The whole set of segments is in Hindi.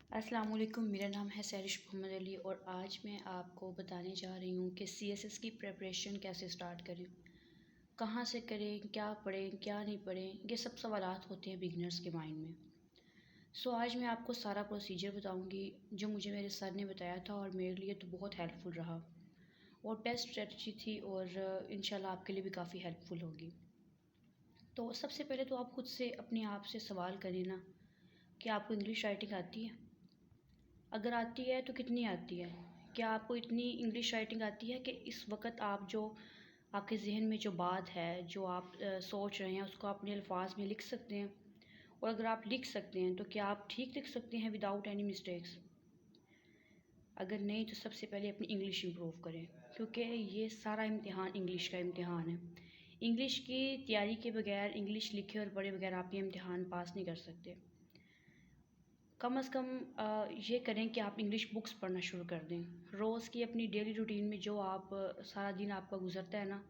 अस्सलाम वालेकुम। मेरा नाम है सैरिश मोहम्मद अली और आज मैं आपको बताने जा रही हूँ कि सीएसएस की प्रिपरेशन कैसे स्टार्ट करें, कहाँ से करें, क्या पढ़ें, क्या नहीं पढ़ें। ये सब सवालात होते हैं बिगनर्स के माइंड में। आज मैं आपको सारा प्रोसीजर बताऊँगी जो मुझे मेरे सर ने बताया था और मेरे लिए तो बहुत हेल्पफुल रहा और बेस्ट स्ट्रेटजी थी और इंशाल्लाह आपके लिए भी काफ़ी हेल्पफुल होगी। तो सबसे पहले तो आप खुद से अपने आप से सवाल करें ना कि आपको इंग्लिश राइटिंग आती है। अगर आती है तो कितनी आती है? क्या आपको इतनी इंग्लिश राइटिंग आती है कि इस वक़्त आप जो आपके ज़हन में जो बात है, जो आप सोच रहे हैं उसको अपने अल्फाज में लिख सकते हैं? और अगर आप लिख सकते हैं तो क्या आप ठीक लिख सकते हैं विदाउट एनी मिस्टेक्स? अगर नहीं तो सबसे पहले अपनी इंग्लिश इम्प्रूव करें, क्योंकि ये सारा इम्तिहान इंग्लिश का इम्तिहान है। इंग्लिश की तैयारी के बगैर, इंग्लिश लिखे और पढ़े बगैर आप ये इम्तिहान पास नहीं कर सकते। कम से कम ये करें कि आप इंग्लिश बुक्स पढ़ना शुरू कर दें। रोज़ की अपनी डेली रूटीन में जो आप सारा दिन आपका गुज़रता है ना,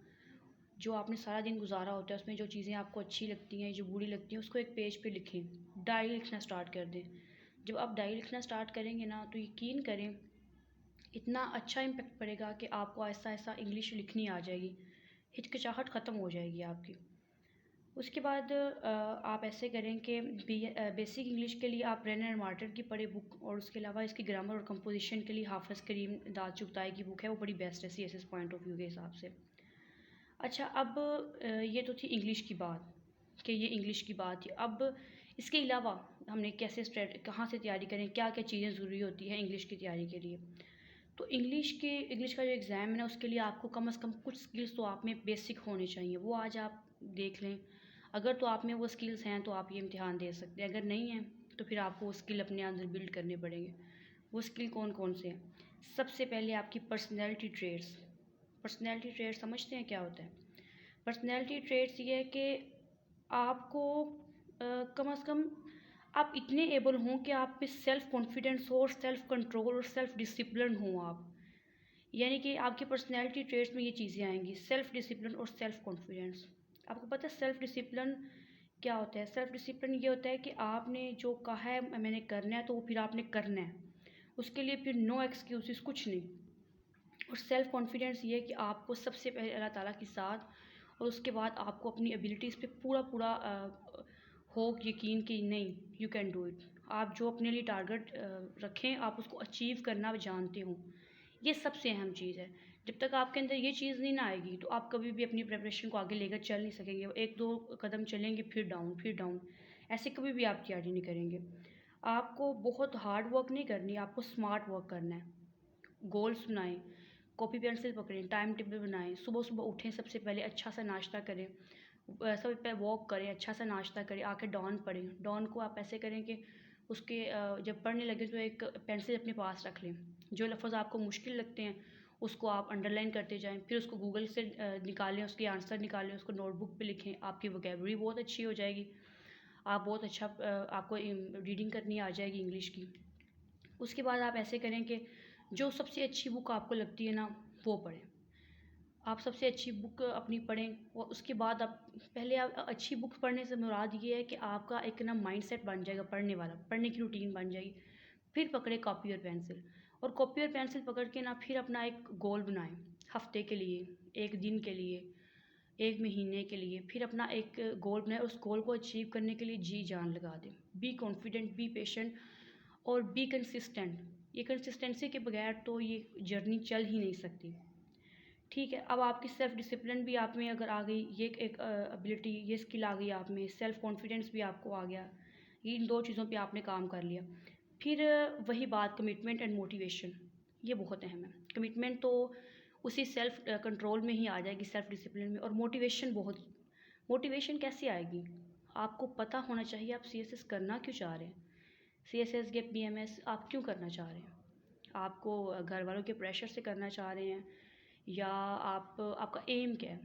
जो आपने सारा दिन गुज़ारा होता है उसमें जो चीज़ें आपको अच्छी लगती हैं, जो बुरी लगती हैं, उसको एक पेज पे लिखें। डायरी लिखना स्टार्ट कर दें। जब आप डायरी लिखना स्टार्ट करेंगे ना तो यकीन करें इतना अच्छा इम्पैक्ट पड़ेगा कि आपको ऐसा-ऐसा इंग्लिश लिखनी आ जाएगी। हिचकिचाहट ख़त्म हो जाएगी आपकी। उसके बाद आप ऐसे करें कि बेसिक इंग्लिश के लिए आप रेनर मार्टिन की पढ़े बुक और उसके अलावा इसकी ग्रामर और कंपोजिशन के लिए हाफ़िज़ करीम दाद चुगताई की बुक है, वो बड़ी बेस्ट है सीएसएस पॉइंट ऑफ व्यू के हिसाब से। अच्छा, अब ये तो थी इंग्लिश की बात कि ये इंग्लिश की बात थी। अब इसके अलावा हमने कैसे स्ट्रेट कहाँ से तैयारी करें, क्या-क्या चीज़ें ज़रूरी होती हैं इंग्लिश की तैयारी के लिए। तो इंग्लिश का जो एग्ज़ाम है ना उसके लिए आपको कम से कम कुछ स्किल्स तो आप में बेसिक होने चाहिए, वो आज आप देख लें। अगर तो आप में वो स्किल्स हैं तो आप ये इम्तिहान दे सकते हैं, अगर नहीं हैं तो फिर आपको वो स्किल अपने अंदर बिल्ड करने पड़ेंगे। वो स्किल कौन-कौन से हैं? सबसे पहले आपकी पर्सनैलिटी ट्रेट्स। पर्सनैलिटी ट्रेट्स समझते हैं क्या होता है? पर्सनैलिटी ट्रेट्स ये है कि आपको कम से कम आप इतने एबल हों कि आप में सेल्फ कॉन्फिडेंस हो और सेल्फ कंट्रोल और सेल्फ डिसिप्लिन हों आप। यानी कि आपकी पर्सनैलिटी ट्रेट्स में ये चीज़ें आएँगी, सेल्फ डिसिप्लिन और सेल्फ कॉन्फिडेंस। आपको पता है सेल्फ डिसिप्लिन क्या होता है? सेल्फ डिसिप्लिन ये होता है कि आपने जो कहा है मैंने करना है तो वो फिर आपने करना है। उसके लिए फिर नो एक्सक्यूज़ेज़ कुछ नहीं। और सेल्फ कॉन्फिडेंस ये है कि आपको सबसे पहले अल्लाह ताला के साथ और उसके बाद आपको अपनी एबिलिटीज़ पे पूरा हो यकीन कि नहीं यू कैन डू इट। आप जो अपने लिए टारगेट रखें आप उसको अचीव करना जानते हो। ये सबसे अहम चीज़ है। जब तक आपके अंदर ये चीज़ नहीं ना आएगी तो आप कभी भी अपनी प्रिपरेशन को आगे लेकर चल नहीं सकेंगे। 1-2 कदम चलेंगे फिर डाउन, फिर डाउन। ऐसे कभी भी आप तैयारी नहीं करेंगे। आपको बहुत हार्ड वर्क नहीं करनी, आपको स्मार्ट वर्क करना है। गोल्स बनाएँ, कॉपी पेंसिल पकड़ें, टाइम टेबल बनाएँ, सुबह-सुबह उठें सबसे पहले अच्छा सा नाश्ता करें, सबसे पहले वॉक करें, अच्छा सा नाश्ता करें, आके डॉन पढ़ें। डॉन को आप ऐसे करें कि उसके जब पढ़ने लगें तो एक पेंसिल अपने पास रख लें। जो लफ़्ज़ आपको मुश्किल लगते हैं, उसको आप अंडरलाइन करते जाएँ, फिर उसको गूगल से निकालें, उसके आंसर निकालें, उसको नोटबुक पे लिखें, आपकी वोकैब्युलरी बहुत अच्छी हो जाएगी। आप बहुत अच्छा आपको रीडिंग करनी आ जाएगी इंग्लिश की। उसके बाद आप ऐसे करें कि जो सबसे अच्छी बुक आपको लगती है ना, वो पढ़ें। आप सबसे अच्छी बुक अपनी पढ़ें और उसके बाद आप पहले आप अच्छी बुक पढ़ने से मुराद ये है कि आपका एक ना माइंडसेट बन जाएगा पढ़ने वाला, पढ़ने की रूटीन बन जाएगी। फिर पकड़े कॉपी और पेंसिल और कॉपी और पेंसिल पकड़ के ना फिर अपना एक गोल बनाएँ, हफ़्ते के लिए, 1 दिन के लिए, 1 महीने के लिए। फिर अपना एक गोल बनाएँ, उस गोल को अचीव करने के लिए जी-जान लगा दें। बी कॉन्फिडेंट, बी पेशेंट और बी कंसिस्टेंट। ये कंसिस्टेंसी के बगैर तो ये जर्नी चल ही नहीं सकती। ठीक है, अब आपकी सेल्फ डिसिप्लिन भी आप में अगर आ गई, ये एक एबिलिटी, ये स्किल आ गई आप में, सेल्फ कॉन्फिडेंस भी आपको आ गया, ये इन 2 चीज़ों पे आपने काम कर लिया। फिर वही बात कमिटमेंट एंड मोटिवेशन, ये बहुत अहम है। कमिटमेंट तो उसी सेल्फ कंट्रोल में ही आ जाएगी, सेल्फ डिसिप्लिन में। और मोटिवेशन कैसे आएगी? आपको पता होना चाहिए आप सीएसएस करना क्यों चाह रहे हैं? सीएसएस या पीएमएस आप क्यों करना चाह रहे हैं? आपको घर वालों के प्रेशर से करना चाह रहे हैं या आपका एम क्या है?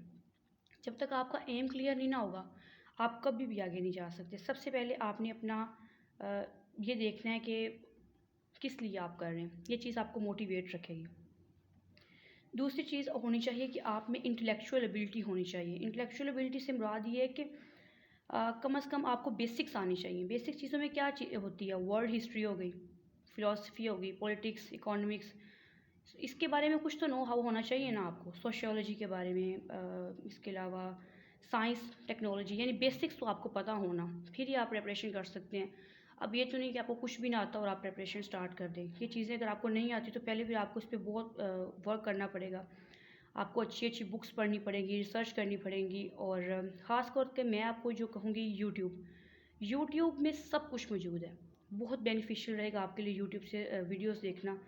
जब तक आपका एम क्लियर नहीं ना होगा, आप कभी भी आगे नहीं जा सकते। सबसे पहले आपने अपना अ, ये देखना है कि किस लिए आप कर रहे हैं, ये चीज़ आपको मोटिवेट रखेगी। दूसरी चीज़ होनी चाहिए कि आप में इंटेलेक्चुअल एबिलिटी होनी चाहिए। इंटेलेक्चुअल एबिलिटी से मुराद ये है कि कम से कम आपको बेसिक्स आनी चाहिए। बेसिक चीज़ों में क्या होती है? वर्ल्ड हिस्ट्री हो गई, फ़िलासफ़ी होगी, पॉलिटिक्स, इकोनॉमिक्स, इसके बारे में कुछ तो नो हाउ होना चाहिए ना आपको। सोशियोलॉजी के बारे में, इसके अलावा साइंस, टेक्नोलॉजी, यानी बेसिक्स तो आपको पता होना, फिर ही आप प्रिपरेशन कर सकते हैं। अब ये तो नहीं कि आपको कुछ भी ना आता और आप प्रिपरेशन स्टार्ट कर दें। ये चीज़ें अगर आपको नहीं आती तो पहले भी आपको इस पे बहुत वर्क करना पड़ेगा। आपको अच्छी-अच्छी बुक्स पढ़नी पड़ेंगी, रिसर्च करनी पड़ेंगी, और ख़ास तौर पे मैं आपको जो कहूँगी, यूट्यूब में सब कुछ मौजूद है। बहुत बेनिफिशियल रहेगा आपके लिए यूट्यूब से वीडियोज़ देखना।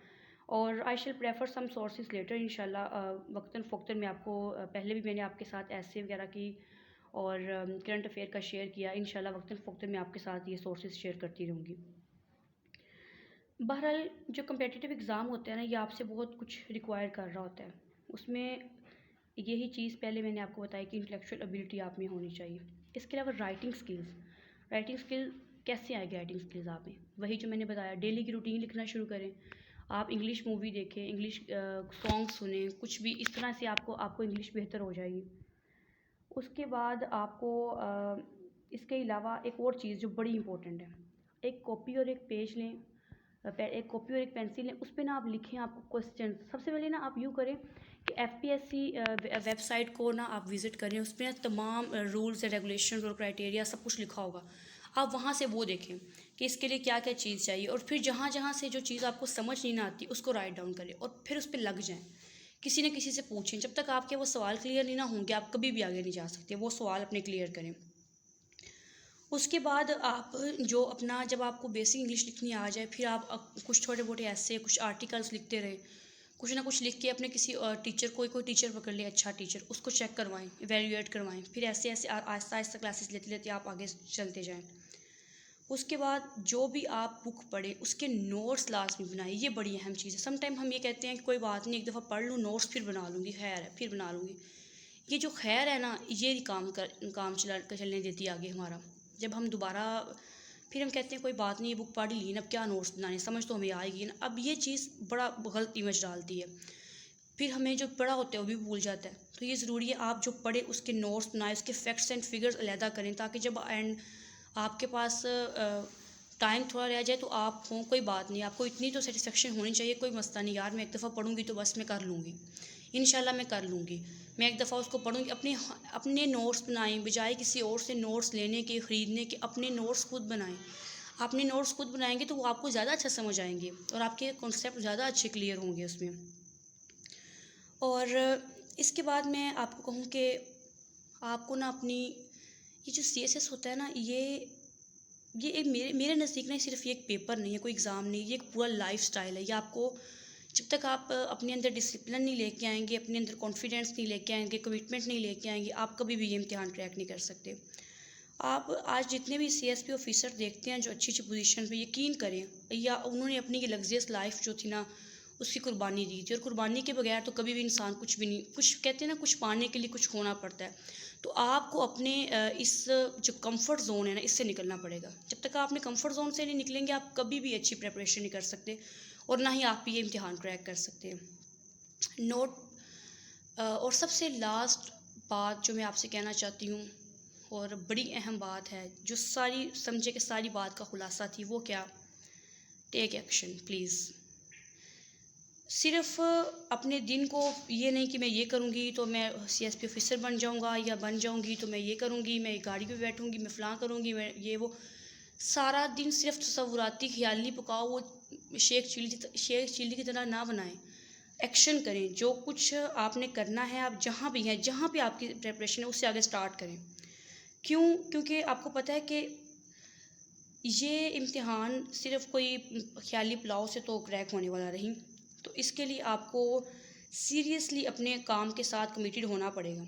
और आई शैल प्रेफर सम सोर्सेज लेटर इंशाल्लाह, वक्तन फ़ौक्तन मैं आपको, पहले भी मैंने आपके साथ ऐसे वगैरह की और करंट अफेयर का शेयर किया। इंशाल्लाह वक्तन फ़ौक्तन मैं आपके साथ ये सोर्सेज शेयर करती रहूँगी। बहरहाल जो कम्पिटिटिव एग्ज़ाम होते हैं ना, ये आपसे बहुत कुछ रिक्वायर कर रहा होता है। उसमें यही चीज़ पहले मैंने आपको बताई कि इंटेलेक्चुअल एबिलिटी आप में होनी चाहिए। इसके अलावा राइटिंग स्किल कैसे आएगी राइटिंग स्किल्स आप में? वही जो मैंने बताया, डेली की रूटीन लिखना शुरू करें। आप इंग्लिश मूवी देखें, इंग्लिश सॉन्ग सुनें, कुछ भी इस तरह से आपको इंग्लिश बेहतर हो जाएगी। उसके बाद आपको इसके अलावा एक और चीज़ जो बड़ी इंपॉर्टेंट है, एक कॉपी और एक पेज लें, एक कॉपी और एक पेंसिल लें, उस पे ना आप लिखें आपको क्वेश्चन। सबसे पहले ना आप यूँ करें कि एफपीएससी वेबसाइट को ना आप विज़िट करें, उस पे ना तमाम रूल्स एंड रेगुलेशन और क्राइटेरिया सब कुछ लिखा होगा। आप वहाँ से वो देखें कि इसके लिए क्या क्या चीज़ चाहिए, और फिर जहाँ जहाँ से जो चीज़ आपको समझ नहीं ना आती उसको राइट डाउन करें और फिर उस पर लग जाएँ। किसी न किसी से पूछें, जब तक आपके वो सवाल क्लियर नहीं ना होंगे आप कभी भी आगे नहीं जा सकते। वो सवाल अपने क्लियर करें। उसके बाद आप जो अपना, जब आपको बेसिक इंग्लिश लिखनी आ जाए, फिर आप कुछ छोटे मोटे ऐसे कुछ आर्टिकल्स लिखते रहें, कुछ ना कुछ लिख के अपने किसी टीचर, कोई टीचर पकड़ ले, अच्छा टीचर, उसको चेक करवाएं, इवैल्यूएट करवाएं। फिर ऐसे ऐसे आहिस्ता आहिस्ता क्लासेस लेते लेते आप आगे चलते जाएं। उसके बाद जो भी आप बुक पढ़ें उसके नोट्स लाजमी बनाएं। ये बड़ी अहम चीज़ है। समटाइम हम ये कहते हैं कि कोई बात नहीं, एक दफ़ा पढ़ लूँ, नोट्स फिर बना लूँगी, खैर है फिर बना लूँगी। ये जो खैर है ना, ये काम चलने देती है आगे हमारा। जब हम दोबारा फिर हम कहते हैं कोई बात नहीं, ये बुक पढ़ ली ना, अब क्या नोट्स बनाने, समझ तो हमें आएगी ना। अब ये चीज़ बड़ा गलत इमेज डालती है। फिर हमें जो पढ़ा होता है वो भी भूल जाता है। तो ये ज़रूरी है आप जो पढ़े उसके नोट्स बनाएं, उसके फैक्ट्स एंड फिगर्स अलहदा करें, ताकि जब एंड आपके पास टाइम थोड़ा रह जाए तो आप हों, कोई बात नहीं, आपको इतनी तो सेटिस्फेक्शन होनी चाहिए, कोई मसला नहीं यार, मैं एक दफ़ा पढ़ूंगी तो बस मैं कर लूँगी, इंशाल्लाह मैं कर लूँगी। मैं एक दफ़ा उसको पढ़ूंगी। अपने नोट्स बनाएं, बजाय किसी और से नोट्स लेने के, ख़रीदने के, अपने नोट्स खुद बनाएं। अपने नोट्स खुद बनाएंगे तो वो आपको ज़्यादा अच्छा समझ आएंगे और आपके कॉन्सेप्ट ज़्यादा अच्छे क्लियर होंगे उसमें। और इसके बाद मैं आपको कहूँ कि आपको ना अपनी ये जो सीएसएस होता है ना, ये एक मेरे मेरे नज़दीक ना सिर्फ ये एक पेपर नहीं है, कोई एग्ज़ाम नहीं, ये एक पूरा लाइफ स्टाइल है। ये आपको, जब तक आप अपने अंदर डिसिप्लिन नहीं लेके आएंगे, अपने अंदर कॉन्फिडेंस नहीं लेके आएंगे, कमिटमेंट नहीं लेके आएंगे, आप कभी भी ये इम्तिहान क्रैक नहीं कर सकते। आप आज जितने भी सीएसपी ऑफिसर देखते हैं जो अच्छी अच्छी पोजीशन पे, यकीन करें, या उन्होंने अपनी ये लग्जरियस लाइफ जो थी ना उसकी कुर्बानी दी थी, और कुर्बानी के बगैर तो कभी भी इंसान कुछ भी नहीं, कुछ कहते हैं ना, कुछ पाने के लिए कुछ खोना पड़ता है। तो आपको अपने इस जो कंफर्ट जोन है ना, इससे निकलना पड़ेगा। जब तक आप अपने कंफर्ट जोन से नहीं निकलेंगे आप कभी भी अच्छी प्रिपरेशन नहीं कर सकते, और ना ही आप ये इम्तिहान क्रैक कर सकते हैं। और सबसे लास्ट बात जो मैं आपसे कहना चाहती हूँ, और बड़ी अहम बात है, जो सारी समझे कि सारी बात का खुलासा थी, वो क्या, टेक एक्शन प्लीज़। सिर्फ अपने दिन को ये नहीं कि मैं ये करूँगी तो मैं सीएसपी ऑफिसर बन जाऊँगा, या बन जाऊँगी तो मैं ये करूँगी, मैं गाड़ी पे बैठूँगी, मैं फ़लाँ करूँगी, मैं ये वो, सारा दिन सिर्फ तसव्वुराती ख़याली पकाओ, वो शेख चिल्ली की तरह ना बनाएं। एक्शन करें। जो कुछ आपने करना है, आप जहाँ भी हैं, जहाँ भी आपकी प्रिपरेशन है, उससे आगे स्टार्ट करें। क्योंकि आपको पता है कि ये इम्तिहान सिर्फ कोई ख़याली पुलाव से तो क्रैक होने वाला नहीं। तो इसके लिए आपको सीरियसली अपने काम के साथ कमिटेड होना पड़ेगा।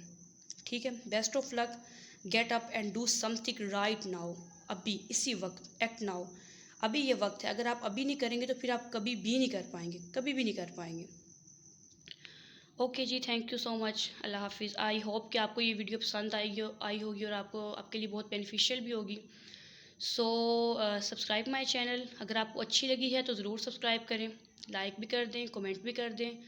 ठीक है, best of luck, get up and do something right now. अभी इसी वक्त एक्ट नाउ। अभी ये वक्त है, अगर आप अभी नहीं करेंगे तो फिर आप कभी भी नहीं कर पाएंगे, कभी भी नहीं कर पाएंगे। ओके जी, थैंक यू सो मच, अल्लाह हाफिज़। आई होप कि आपको ये वीडियो पसंद आई होगी और आपके लिए बहुत बेनिफिशियल भी होगी। So subscribe my channel. अगर आपको अच्छी लगी है तो ज़रूर सब्सक्राइब करें, लाइक भी कर दें, कमेंट भी कर दें।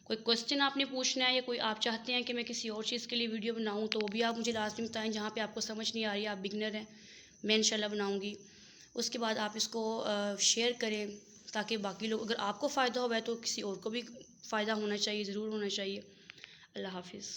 कोई क्वेश्चन आपने पूछना है, या कोई आप चाहते हैं कि मैं किसी और चीज़ के लिए वीडियो बनाऊं, तो वो भी आप मुझे लाजमी बताएं। जहाँ पे आपको समझ नहीं आ रही, आप बिगनर हैं, मैं इंशाल्लाह बनाऊंगी। उसके बाद आप इसको शेयर करें, ताकि बाकी लोग, अगर आपको फ़ायदा हुआ है तो किसी और को भी फ़ायदा होना चाहिए, ज़रूर होना चाहिए। अल्लाह हाफ़िज़।